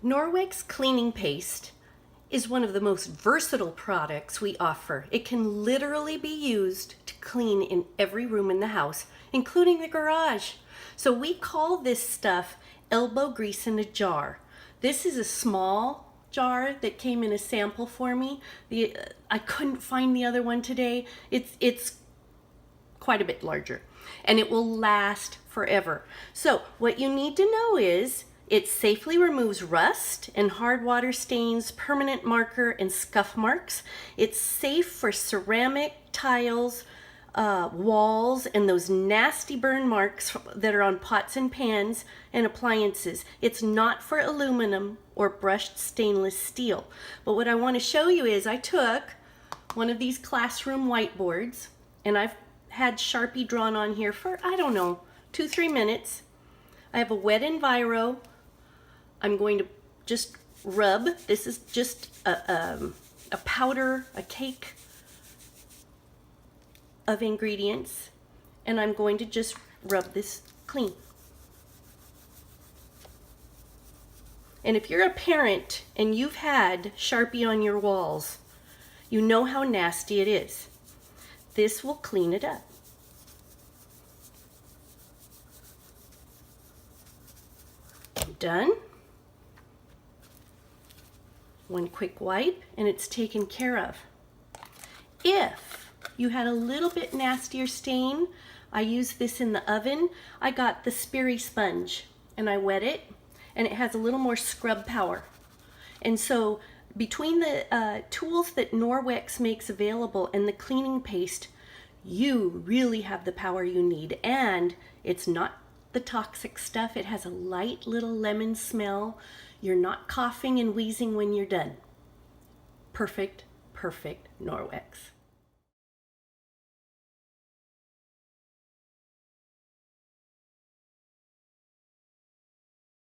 Norwex cleaning paste is one of the most versatile products we offer. It can literally be used to clean in every room in the house, including the garage. So we call this stuff elbow grease in a jar. This is a small jar that came in a sample for me. I couldn't find the other one today. It's quite a bit larger, and it will last forever. So what you need to know is it safely removes rust and hard water stains, permanent marker, and scuff marks. It's safe for ceramic, tiles, walls, and those nasty burn marks that are on pots and pans and appliances. It's not for aluminum or brushed stainless steel. But what I want to show you is I took one of these classroom whiteboards, and I've had Sharpie drawn on here for, I don't know, 2-3 minutes. I have a wet Enviro. I'm going to just rub. This is just a powder, a cake of ingredients, and I'm going to just rub this clean. And if you're a parent and you've had Sharpie on your walls, you know how nasty it is. This will clean it up. Done. One quick wipe and it's taken care of. If you had a little bit nastier stain, I used this in the oven. I got the Sperry sponge and I wet it, and it has a little more scrub power. And so between the tools that Norwex makes available and the cleaning paste, you really have the power you need. And it's not the toxic stuff. It has a light little lemon smell. You're not coughing and wheezing when you're done. Perfect, perfect Norwex.